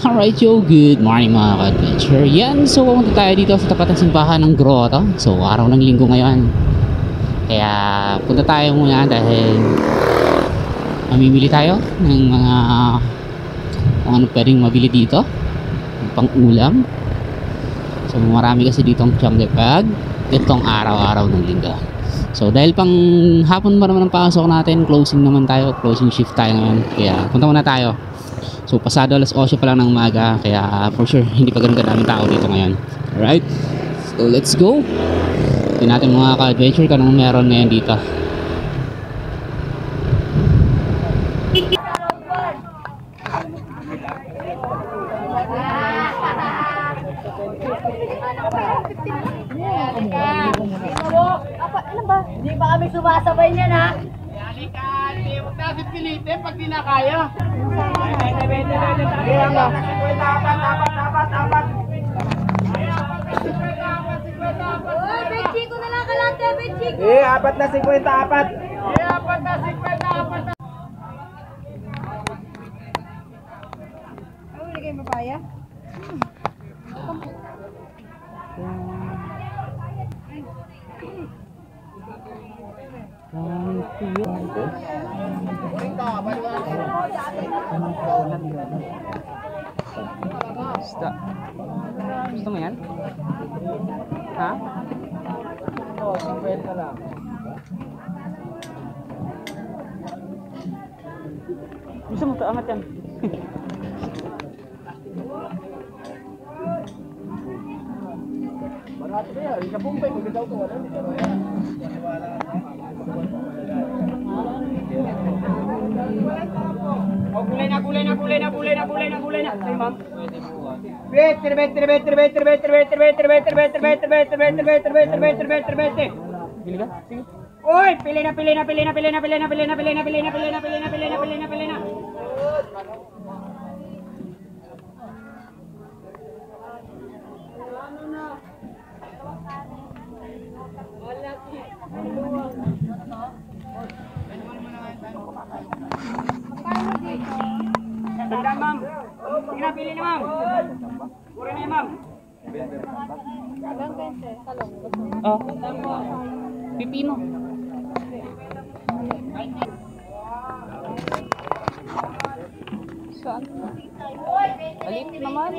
Alright yo, good morning mga ka-adventure. Yan, so pumunta tayo dito sa tapat ng simbahan ng Grotto. So araw ng linggo ngayon, kaya punta tayo muna dahil mamimili tayo ng mga kung ano pwedeng mabili dito pang ulam. So marami kasi ditong Chamgepag itong araw-araw ng linggo. So dahil pang hapon pa naman ang pasok natin, closing naman tayo, closing shift tayo ngayon, kaya punta muna tayo. So pasado alas 8 pa lang ng umaga, kaya for sure hindi pa ganun kadaming tao dito ngayon. Alright, so let's go. Tingnan natin mga ka-adventure kung anong meron ngayon dito. Ano ba? Hindi pa kami sumasabay niyan, ha? Halika, hindi. Huwag natin pilitin pag di na kaya. Uy, Benchiko na lang kalante, Benchiko! Eh, 4 na 54. Eh, 4 na 54. Ano ulit kayo papaya? Basta. Gusto mo yan? Ha? Oo, 50 lang. Gusto mo angat yan? Barato na yan. Sa Bombay, maganda ito. Wala. Oh, kulay na. Ay, ma'am. Better. Bili ka? Sige. Oy, pili na. Tanda, ma'am. Sige na, pili na, ma'am. Puri na yan, ma'am. Oh. Pipino. Saan? Alit naman.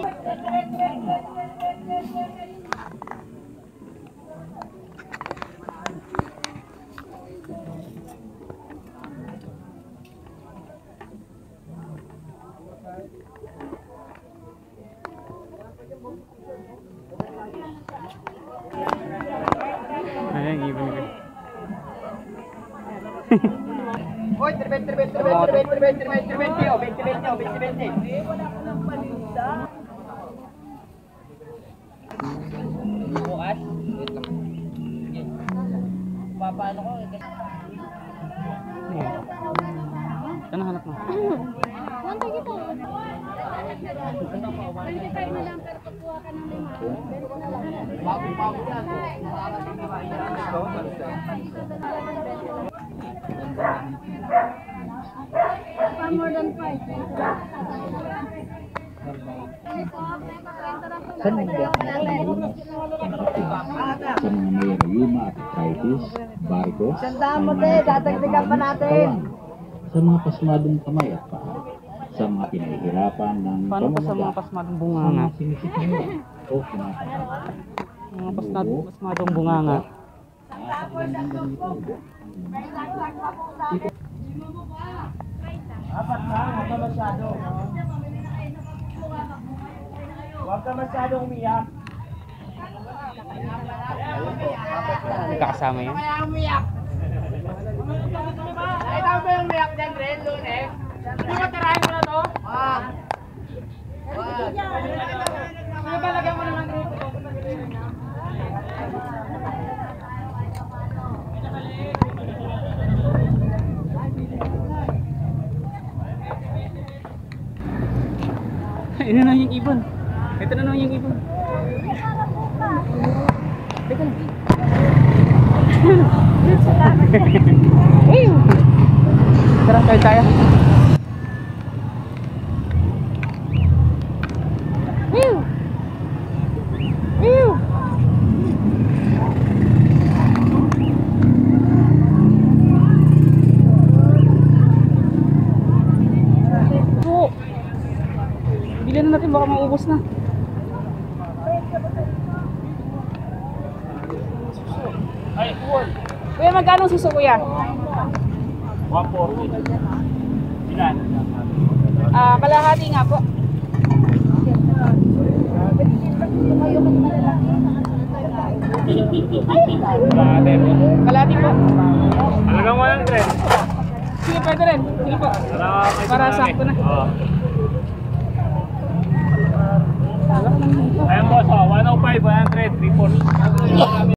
Ayan, ibon ka. Oy, 20. Oh, 20. Bukas? Papaano ko? Saan hanap mo? Nantay kita. 25 na lang, pero pagkuha ka ng 5. Bago yan. Pa more than 5. Sa mga may rheuma, arthritis, varicose, Tandaan mo, te, dadagdagan pa natin. sa mga pasmadong kamay at paa, sa mga pinahihirapan ng Paano pa sa mga pamamaga, pasmadong sa bunganga? mga sinisipin o kinakatawa. Mga pasmadong bunganga. Apat na, huwag ka masyado umiyak. Kakasama yan? Kaya umiyak. Ay, tama ba yung umiyak dyan, Ren, Lunes? Hindi mo tirahin mo na to? Sige ba, lagyan mo na ng grupo to? Ito na yung ibon. Ito na yung ibon. Teka lang. Tara, tayo. Bilhin na natin, baka maubos na. Ay, cool. Kuya, magkano suso kuya? 140. Ilan? Kalahati nga po. Kalahati po. Talagang 100. Sige, pwede rin. Sige po. Para sakto na. Oo. Ayan boss, 105, 100, 340.